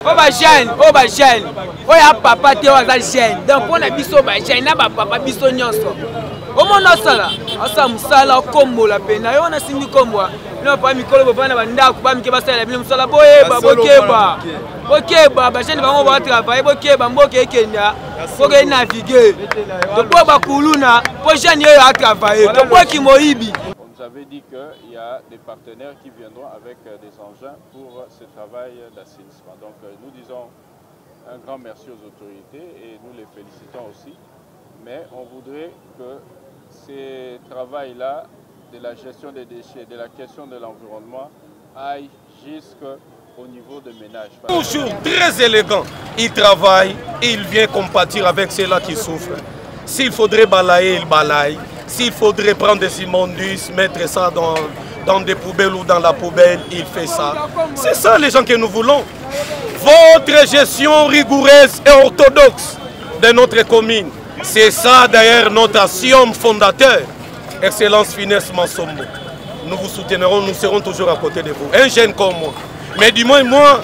Oh ba jeune, oh ya papa te wa jeune. Donc pour na biso ba jeune na ba papa biso nyonso. O mona sala, asa musala kombo la pena. Yo na simbi kombo. No pa mikolo ba na banda ku ba mike ba sala bino musala boyeba bokeba. Bokeba ba jeune bango ba travailler bokeba mboke ekenda. Boke naviguer. To po ba kuluna, po jeune yo a travailler. To po ki moyibi. Vous avez dit qu'il y a des partenaires qui viendront avec des engins pour ce travail d'assainissement. Donc nous disons un grand merci aux autorités et nous les félicitons aussi. Mais on voudrait que ces travails-là, de la gestion des déchets, de la question de l'environnement, aillent jusqu'au niveau de ménage. Toujours très élégant. Il travaille, il vient compatir avec ceux-là qui souffrent. S'il faudrait balayer, il balaye. S'il faudrait prendre des immondices, mettre ça dans des poubelles ou dans la poubelle, il fait ça. C'est ça les gens que nous voulons. Votre gestion rigoureuse et orthodoxe de notre commune. C'est ça d'ailleurs notre axiome fondateur. Excellence Finesse Mansombo. Nous vous soutiendrons, nous serons toujours à côté de vous. Un jeune comme moi. Mais du moins, moi,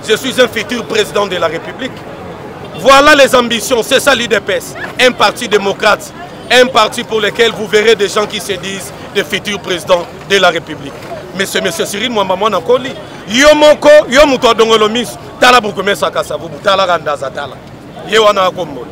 je suis un futur président de la République. Voilà les ambitions, c'est ça l'IDPS. Un parti démocrate. Un parti pour lequel vous verrez des gens qui se disent des futurs présidents de la République. Monsieur Cyril Mwamba Nakoli, Yomoko, Yomuto Dongolomis, Tala Bukumesa Kasavu, Tala Randazatala, Yewana Kombo.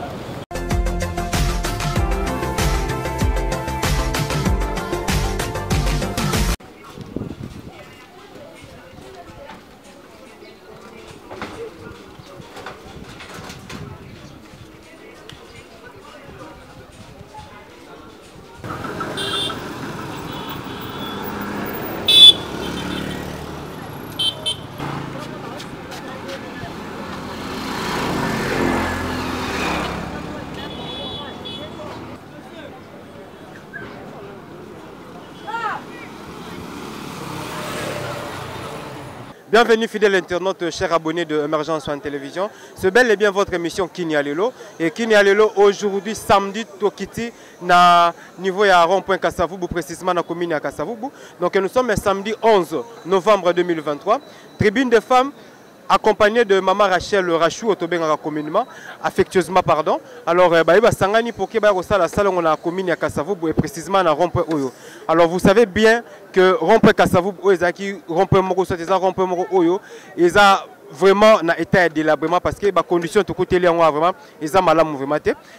Bienvenue fidèles internautes, chers abonnés de Emergence One Télévision. C'est bel et bien votre émission Kinialelo. Et Kinialelo aujourd'hui samedi Tokiti na niveau ya rond-point Kasavubu, précisément dans la commune à Kasavubu. Donc nous sommes le samedi 11 novembre 2023. Tribune des femmes accompagné de Maman Rachel Rachou Otobenga communément, affectueusement pardon. Alors sangani pour que la salle on a commune à Kasavubu et précisément dans rond-point Oyo. Alors vous savez bien que rond-point Kasavubu ezaki rond-point moko soit rond-point moko Oyo, ils a vraiment na état de délabrement parce que les conditions de côté vraiment ils ont mal vraiment.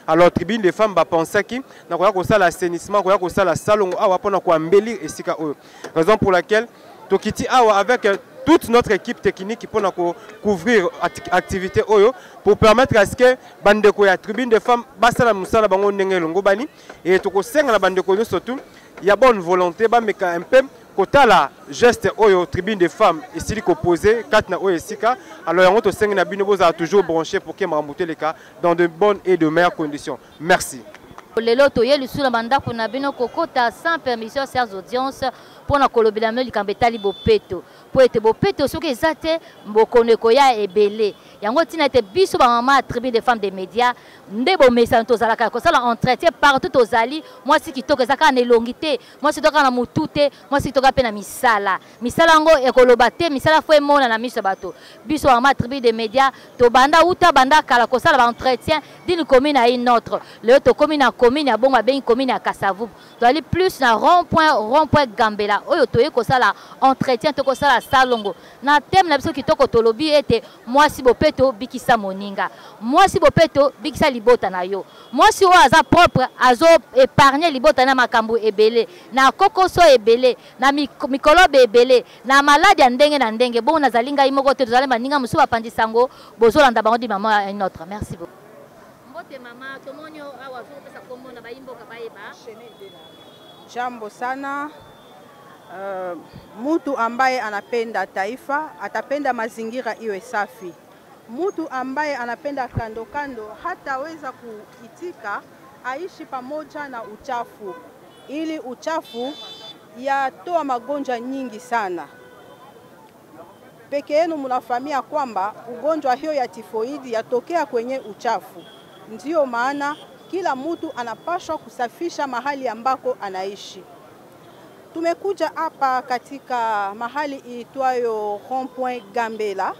Alors tribune des femmes ba penser qui na ko ça l'assainissement ko ça la salle on a pour ko embellir esika Oyo. Raison pour laquelle Tokiti awa avec toute notre équipe technique pour couvrir l'activité pour permettre à ce que bandeko ya tribune de femmes basala musala bango ndenge longo bani et to ko senga la bandeko surtout il y a bonne volonté ba meka un peu kota la geste oyo tribune de femmes ici opposé quatre na oyo sika alors yango to senga na bino boza toujours branché pour que marambouter les cas dans de bonnes et de meilleures conditions. Merci. Lelo toyeli sous la mandat pour na bino kokota sans permission chers audiences pour na kolobela meli kambetali bopeto pour être bopeto soki ezate mbokondeko ya ebele yango tina ete biso ba mama tribu de femmes des médias ndebo mesa tozalaka ko sala entretien partout tozali moi si kitoko ezaka na elongité moi si toka na mutute moi si toka pe na misala ngo ekoloba te misala fo emona na miso bato biso ba mama tribu des médias to banda uta banda kala ko sala ba entretien d'une commune à une autre le to commune à commune ya bonga ben commune à Kasavubu to ali plus na rond-point Gambela oyo toye ko sala entretien to ko sala salongo na thème na biso kitoko tolobi ete moi si bopeto bikisa moninga moi si bopeto bikisa libota na yo moi si o aza propre azo épargner libota na makambo ebele na kokoso ebele na mikolobe ebele na maladie ndenge na ndenge bon nazalinga imoko te tozale maninga musu bapandisango bozolanda bango di maman une autre merci beaucoup mbote mama tomonyo awa zo pesa komona bayimboka bayeba jambo sana. Mtu ambaye anapenda taifa atapenda mazingira iwe safi. Mtu ambaye anapenda kando kando hataweza kuitika aishi pamoja na uchafu, ili uchafu yatoa magonjwa nyingi sana. Peke yenu mnafahamia kwamba ugonjwa hiyo ya tifoidi yatokea kwenye uchafu. Ndiyo maana kila mtu anapaswa kusafisha mahali ambako anaishi. Tumekuja hapa katika mahali iitwayo rond-point Gambela.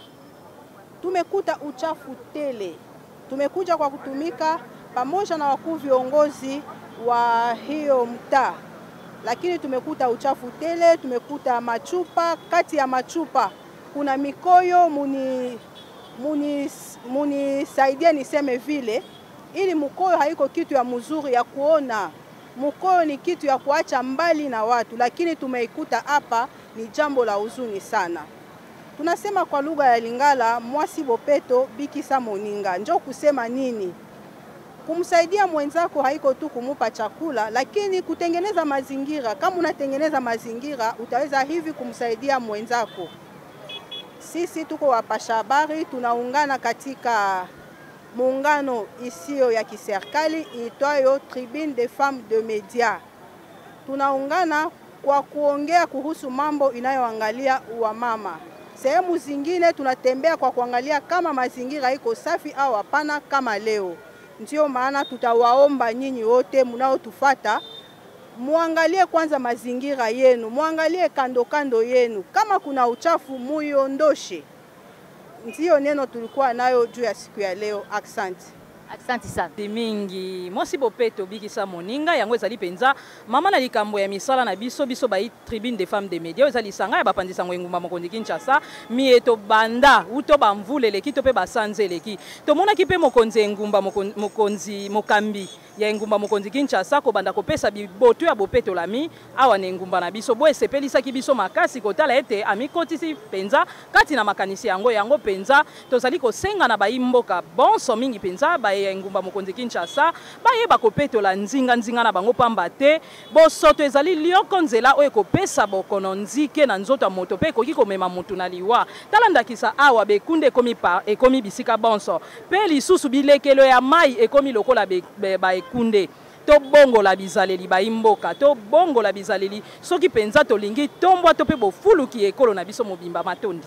tumekuta uchafu tele. Tumekuja kwa kutumika pamoja na wakuu viongozi wa hiyo mtaa, lakini tumekuta uchafu tele, tumekuta machupa. Kati ya machupa kuna mikoyo. Munisaidia niseme vile, ili mkoyo haiko kitu ya mzuri ya kuona. Mkoyo ni kitu ya kuacha mbali na watu, lakini tumeikuta hapa, ni jambo la huzuni sana. Tunasema kwa lugha ya Lingala, mwasi bopeto bikisa moninga. Njoo kusema nini? Kumsaidia mwenzako haiko tu kumupa chakula, lakini kutengeneza mazingira. Kama unatengeneza mazingira, utaweza hivi kumsaidia mwenzako. Sisi tuko wapasha habari, tunaungana katika muungano isiyo ya kiserikali iitwayo Tribune des Femmes de Médias. Tunaungana kwa kuongea kuhusu mambo inayoangalia wamama. Sehemu zingine tunatembea kwa kuangalia kama mazingira iko safi au hapana kama leo. Ndio maana tutawaomba nyinyi wote mnaotufuata, muangalie kwanza mazingira yenu, muangalie kando kando yenu. Kama kuna uchafu muiondoshe. Ndio neno tulikuwa nayo juu ya siku ya leo. Asante. Asante sana. Mingi mwasi bopeto bikisa moninga yango ezali penza mama na likambo ya misala na biso ba Tribune des Femmes des Médias ezali sanga ya bapandisa ngengumba mokonzi Kinshasa mieto banda uto bamvule leki to pe basanze leki to mona ki pe mokonzi ngumba mokonzi mokambi ya ngumba mokonzi Kinshasa ko banda kopesa biboto ya bopeto lami awa ne ngumba na biso bo esepelisa ki biso makasi kotala ete amikotisi penza kati na makanisi yango penza tozali kosenga na baimboka bonso mingi penza ba ngumba mokonzi Kinshasa bayeba kopetola nzinga na bango pamba te bosoto ezali lioko nzela oyo kopesa bokono nzike na nzoto moto pe koki komema mutu na liwa talandakisa awa bekunde ekomi bisika bonso pe lisusu bilekelo ya mai ekomi lokola ba ekunde to bongo la bizaleli baimboka to bongo la bizaleli soki penza tolingi tombwa to pe bofulu ki ekolo na biso mobimba matondi.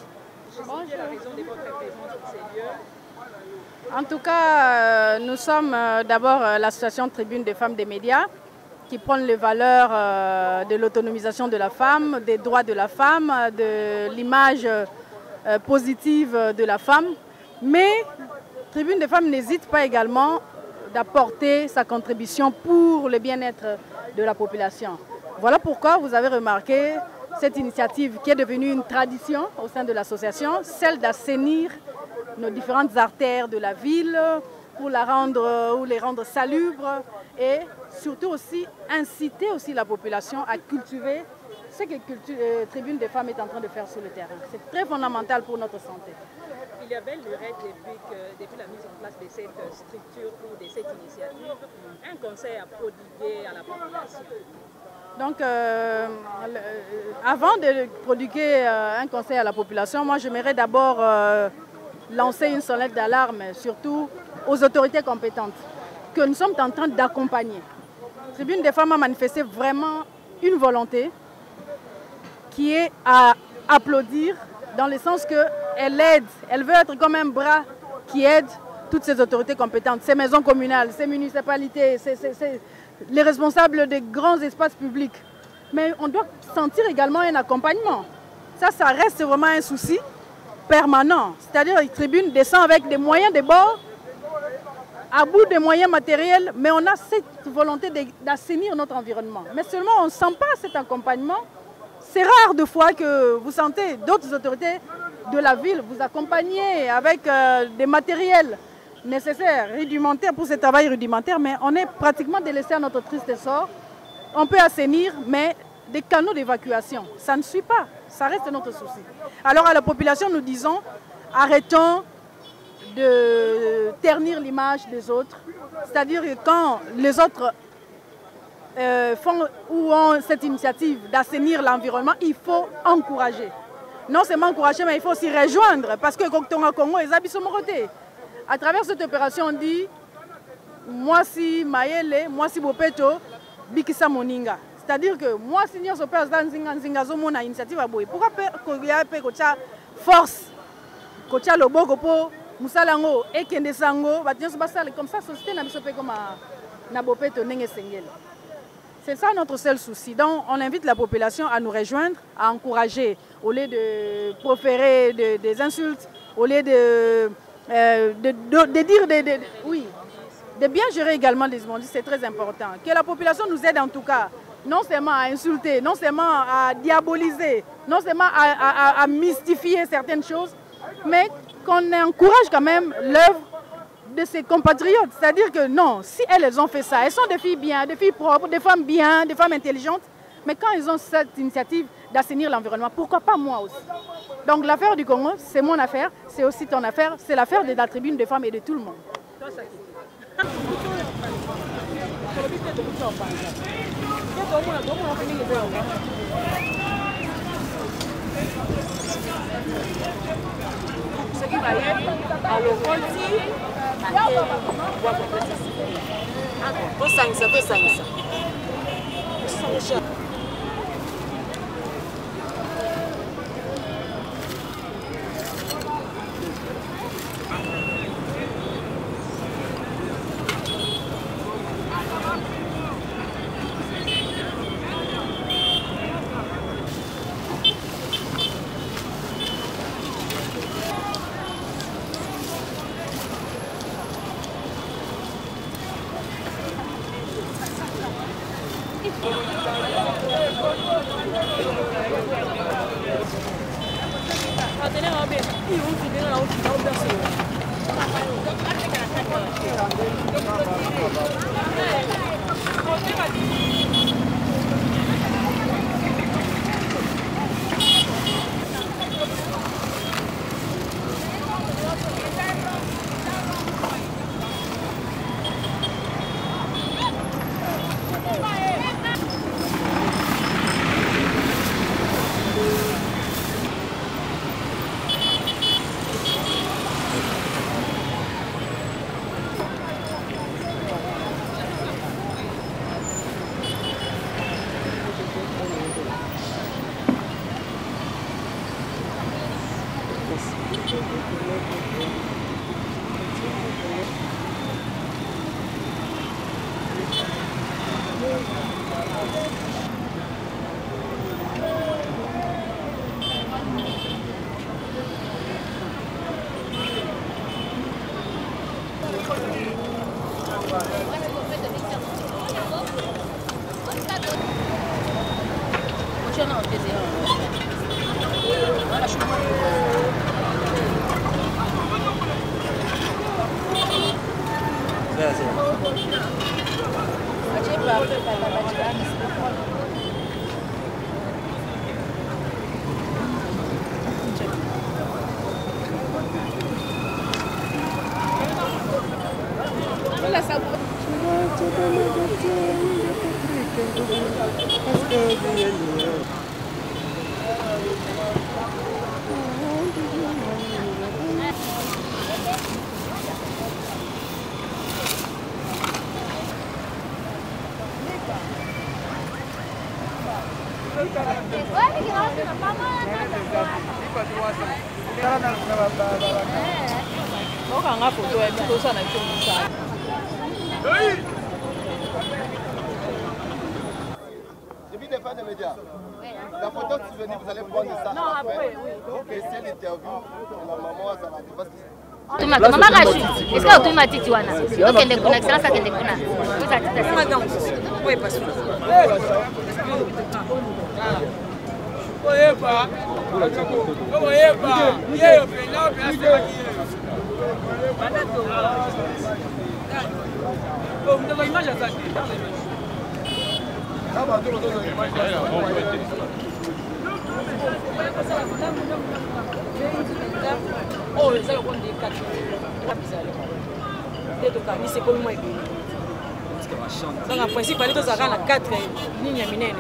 En tout cas, nous sommes d'abord l'association Tribune des Femmes des Médias qui prône les valeurs de l'autonomisation de la femme, des droits de la femme, de l'image positive de la femme. Mais Tribune des Femmes n'hésite pas également d'apporter sa contribution pour le bien-être de la population. Voilà pourquoi vous avez remarqué cette initiative qui est devenue une tradition au sein de l'association, celle d'assainir nos différentes artères de la ville pour les rendre salubres et surtout aussi inciter aussi la population à cultiver ce que Tribune des Femmes est en train de faire sur le terrain. C'est très fondamental pour notre santé. Il y avait lurette depuis la mise en place de cette structure ou de cette initiative, un conseil à prodiguer à la population. Donc, avant de prodiguer un conseil à la population, moi j'aimerais d'abord lancer une sonnette d'alarme, surtout aux autorités compétentes, que nous sommes en train d'accompagner. Tribune des Femmes a manifesté vraiment une volonté qui est à applaudir dans le sens qu'elle aide, elle veut être comme un bras qui aide toutes ces autorités compétentes, ces maisons communales, ces municipalités, les responsables des grands espaces publics. Mais on doit sentir également un accompagnement. Ça reste vraiment un souci permanent. C'est-à-dire que la Tribune descend avec des moyens de bord, à bout de moyens matériels, mais on a cette volonté d'assainir notre environnement. Mais seulement on ne sent pas cet accompagnement. C'est rare de fois que vous sentez d'autres autorités de la ville vous accompagner avec des matériels nécessaires, rudimentaires pour ce travail rudimentaire, mais on est pratiquement délaissé à notre triste sort. On peut assainir, mais des canaux d'évacuation, ça ne suit pas. Ça reste notre souci. Alors à la population, nous disons, arrêtons de ternir l'image des autres. C'est-à-dire que quand les autres font ou ont cette initiative d'assainir l'environnement, il faut encourager. Non seulement encourager, mais il faut aussi rejoindre. Parce que Congo est Zabisomoroté. À travers cette opération, on dit moi si Mayele, moi si Bopeto, Bikisa Moninga. C'est-à-dire que moi, si nous avons une initiative à Boye, pourquoi il y a une force, le Bogo pour Moussalango et Kendesango, comme ça, la société n'a pas comme na Bopeto Nenge Sengel. C'est ça notre seul souci. Donc, on invite la population à nous rejoindre, à encourager, au lieu de proférer des insultes, au lieu de dire, oui, de bien gérer également les immondices, c'est très important. Que la population nous aide en tout cas, non seulement à insulter, non seulement à diaboliser, non seulement à mystifier certaines choses, mais qu'on encourage quand même l'œuvre de ses compatriotes. C'est-à-dire que non, si elles ont fait ça, elles sont des filles bien, des filles propres, des femmes bien, des femmes intelligentes, mais quand ils ont cette initiative d'assainir l'environnement, pourquoi pas moi aussi? Donc l'affaire du Congo, c'est mon affaire, c'est aussi ton affaire, c'est l'affaire de la tribune des femmes et de tout le monde. Depuis des fins de médias, la photo de souvenir, vous allez prendre ça. Non, après, oui. Donc, c'est l'interview, la maman, ça va dire. Mama Rachu, est-ce que tu m'as dit tu as donc elle est connectée ça qu'elle est connectée. Vous êtes tout Madame, oui pas sûr. Oye pas. Oye pas. Yeye pena pena. Oh, vous avez l'image à ça. Ça va tout le Oh, les gens ont dit 4. C'est comme moi. Donc, en principe, il faut avoir 4 lignes minères.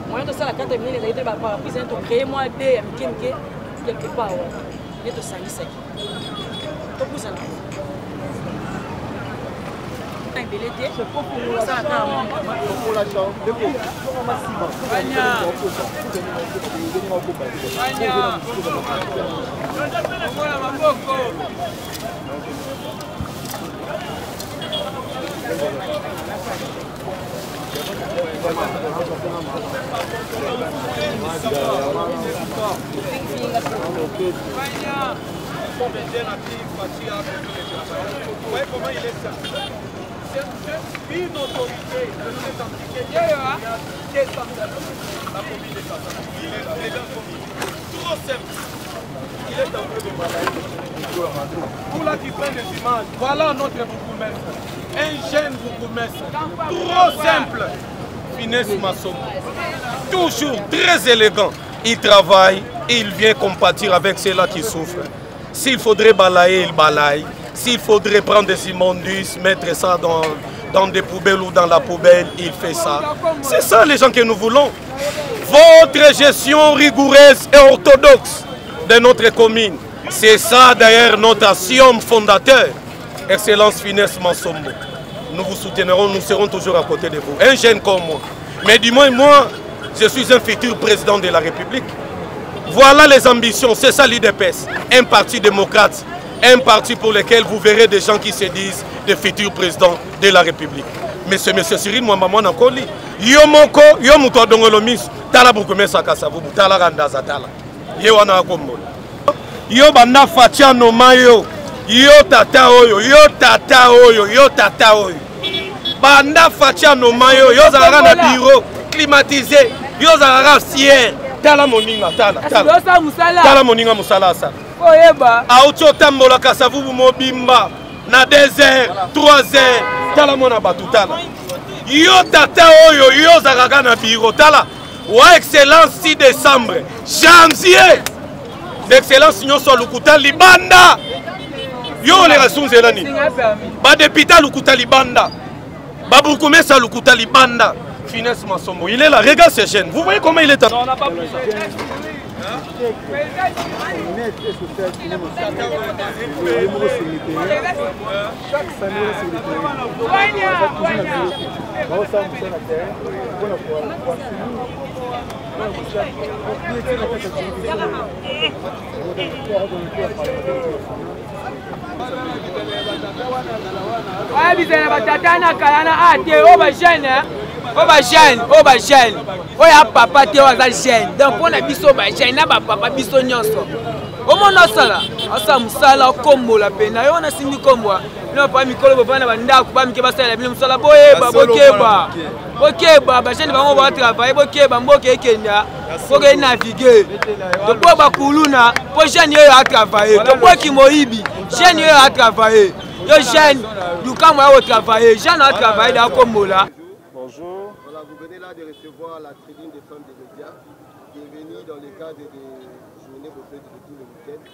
Moi, je suis à 4 minutes, je vais créer moi des quelque part. Je vais salir ça. Tout ça. C'est pour la chambre. sont des jeunes à qui Fachi a besoin de travailler. Vous voyez comment il est ça? C'est une autorité de cette entité qui a décentralisé la commune de Kassavou. Il est là, les gens sont trop simple. Il est en train de balayer. Vous là qui prenez des images, voilà notre bourgmestre. Un jeune bourgmestre, trop simple. Finesse Massomo. Toujours très élégant. Il travaille et il vient compatir avec ceux-là qui souffrent. S'il faudrait balayer, il balaye. S'il faudrait prendre des immondices, mettre ça dans des poubelles ou dans la poubelle, il fait ça. C'est ça les gens que nous voulons. Votre gestion rigoureuse et orthodoxe de notre commune. C'est ça d'ailleurs notre axiome fondateur. Excellence Finesse Massomo. Nous vous soutiendrons, nous serons toujours à côté de vous. Un jeune comme moi. Mais du moins, moi, je suis un futur président de la République. Voilà les ambitions, c'est ça l'IDPS. Un parti démocrate, un parti pour lequel vous verrez des gens qui se disent des futurs présidents de la République. Mais c'est M. Cyril Mouamaman Nakoli. Yo moko, yo muto dongolomis, tala bukumesa kasavu, tala randaza tala. Yo wana kombo. Yo banda fatia no mayo. Yo tata oyo, yo tata oyo, yo tata oyo. Banda fatia no mayo, yo zara na bureau climatisé, yo zara sier. Tala moninga, tala. Tala moninga musala sa. Oyeba. Auto tambola Kasavu mobimba na 2h, 3h. Tala mona batu tala. Yo tata oyo, yo zara na bureau tala. Wa excellence 6 décembre, janvier. L'excellence nyoso lukuta libanda. Yo les rasunze lani. Ba député lukuta libanda. Ba bukumesa lukuta libanda. Finesse Massomo, il est là, regarde ces jeunes. Vous voyez comment il est. On n'a pas pris Ouais, bizarre, batatana kalana ate, oh ba jeune, oh ba jeune, oh ya papa te wa za jeune. Donc pour na biso ba jeune na ba papa biso nyonso. O mona sala, asa musala kombo la pena. Yo na simbi kombo. No pa mikolo bo bana banda ku ba mike basala bile musala boyeba bokeba. Bokeba ba jeune bango ba travailler bokeba mboke ekenda. Boke naviguer. To po ba kuluna, po jeune yo a travailler. To po ki moyibi, jeune yo a travailler. Yo jeune, du cas moi au travailler, jeune a travailler dans Kombola. Bonjour. Voilà, vous venez là de recevoir la tribune des femmes des médias qui est venue dans le cadre des journées au fait de tout le week-end,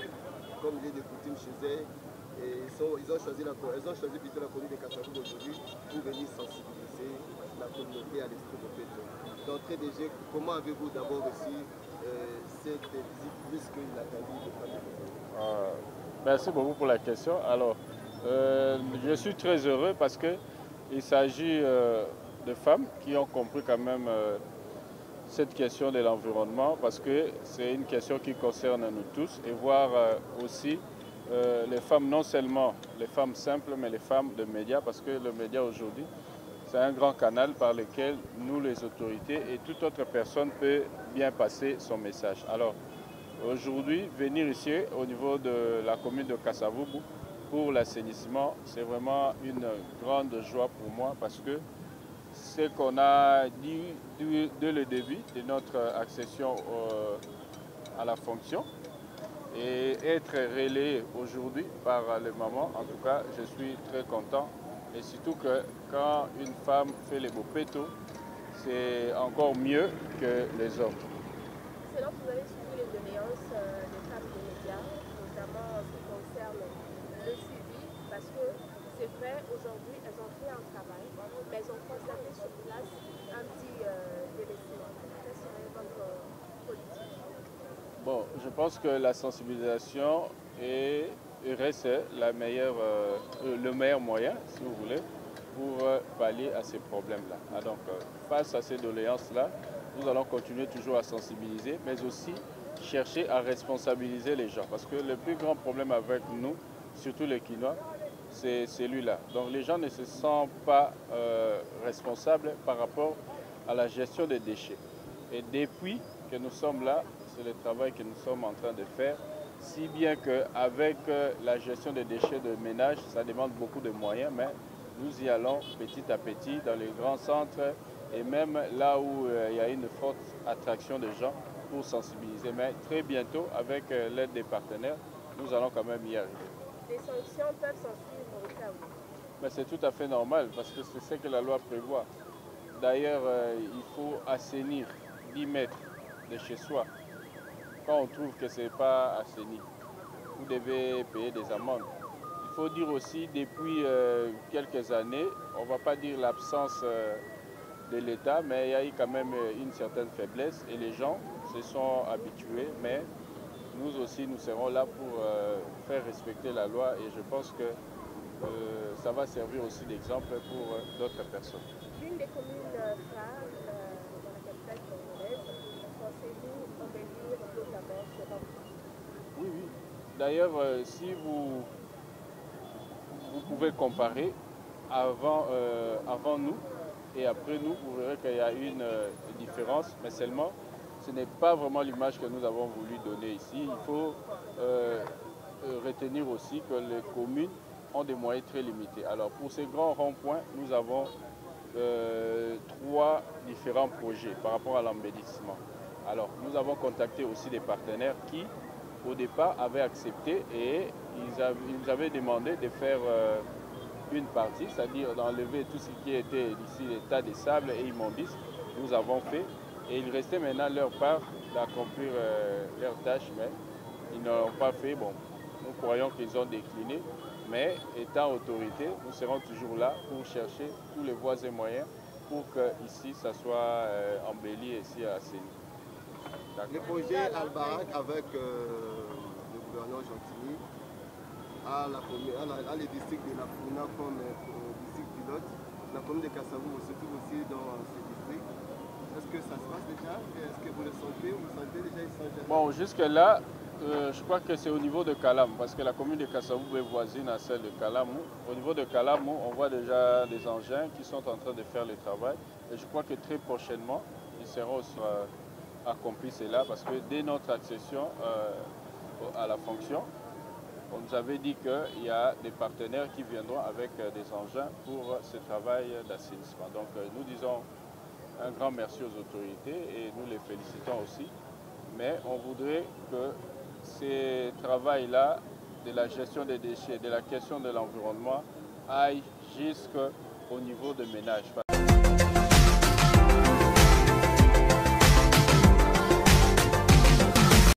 comme il est de coutume chez elles. Et ils ont choisi plutôt la commune de Kassavou aujourd'hui pour venir sensibiliser la communauté à l'esprit de Péto. D'entrée de jeu, comment avez-vous d'abord reçu cette visite plus qu'inattendue des femmes de Kassavou? Merci beaucoup pour la question. Alors, je suis très heureux parce qu'il s'agit de femmes qui ont compris quand même cette question de l'environnement parce que c'est une question qui concerne nous tous et voir aussi les femmes, non seulement les femmes simples, mais les femmes de médias parce que le média aujourd'hui, c'est un grand canal par lequel nous, les autorités et toute autre personne peut bien passer son message. Alors, aujourd'hui, venir ici au niveau de la commune de Kassavou pour l'assainissement, c'est vraiment une grande joie pour moi parce que ce qu'on a dit dès le début de notre accession à la fonction et être relayé aujourd'hui par les mamans, en tout cas, je suis très content. Et surtout que quand une femme fait les beaux pétos, c'est encore mieux que les hommes. C'est là que vous avez suivi les doléances des femmes des médias, notamment en ce qui concerne le suivi, parce que c'est vrai, aujourd'hui, elles ont fait un travail, mais elles ont constaté sur place un petit délaissement. Quelle serait votre politique? Bon, je pense que la sensibilisation reste le meilleur moyen, si vous voulez, pour pallier à ces problèmes-là. Donc, face à ces doléances-là, nous allons continuer toujours à sensibiliser, mais aussi chercher à responsabiliser les gens. Parce que le plus grand problème avec nous, surtout les Quinois, c'est celui-là. Donc les gens ne se sentent pas responsables par rapport à la gestion des déchets. Et depuis que nous sommes là, c'est le travail que nous sommes en train de faire Si bien qu'avec la gestion des déchets de ménage, ça demande beaucoup de moyens, mais nous y allons petit à petit dans les grands centres et même là où il y a une forte attraction de gens pour sensibiliser. Mais très bientôt, avec l'aide des partenaires, nous allons quand même y arriver. Des sanctions peuvent s'en suivre au cas où. Mais c'est tout à fait normal parce que c'est ce que la loi prévoit. D'ailleurs, il faut assainir 10 mètres de chez soi. Quand on trouve que ce n'est pas assaini, vous devez payer des amendes. Il faut dire aussi, depuis quelques années, on ne va pas dire l'absence de l'État, mais il y a eu quand même une certaine faiblesse et les gens se sont habitués. Mais nous aussi, nous serons là pour faire respecter la loi et je pense que ça va servir aussi d'exemple pour d'autres personnes. L'une des communes phares dans la capitale congolaise, pensez-vous embellir notamment ce rempart? Oui, oui. D'ailleurs, si vous pouvez comparer avant nous et après nous, vous verrez qu'il y a une différence, mais seulement ce n'est pas vraiment l'image que nous avons voulu donner ici. Il faut retenir aussi que les communes ont des moyens très limités. Alors pour ces grands ronds-points, nous avons 3 différents projets par rapport à l'embellissement. Alors nous avons contacté aussi des partenaires qui, au départ, avaient accepté et ils avaient demandé de faire une partie, c'est-à-dire d'enlever tout ce qui était ici, les tas de sable et immondices. Nous avons fait et il restait maintenant leur part d'accomplir leur tâche, mais ils ne l'ont pas fait. Bon, nous croyons qu'ils ont décliné, mais étant autorité, nous serons toujours là pour chercher tous les voies et moyens pour que ici ça soit embelli et ici assaini. Le projet Albarak avec le gouverneur Gentilly à les districts de la Funa comme district pilote, la commune de Kassavou se trouve aussi dans ce district. Est-ce que ça se passe déjà? Est-ce que vous le sentez? Vous sentez déjà ils sont... Bon, jusque-là, je crois que c'est au niveau de Kalamou, parce que la commune de Kassavou est voisine à celle de Kalamou. Au niveau de Kalamou, on voit déjà des engins qui sont en train de faire le travail. Et je crois que très prochainement, ils seront aussi accomplis cela, parce que dès notre accession à la fonction, on nous avait dit qu'il y a des partenaires qui viendront avec des engins pour ce travail d'assainissement. Donc nous disons un grand merci aux autorités et nous les félicitons aussi. Mais on voudrait que ces travaux-là, de la gestion des déchets, de la question de l'environnement, aillent jusqu'au niveau de ménage.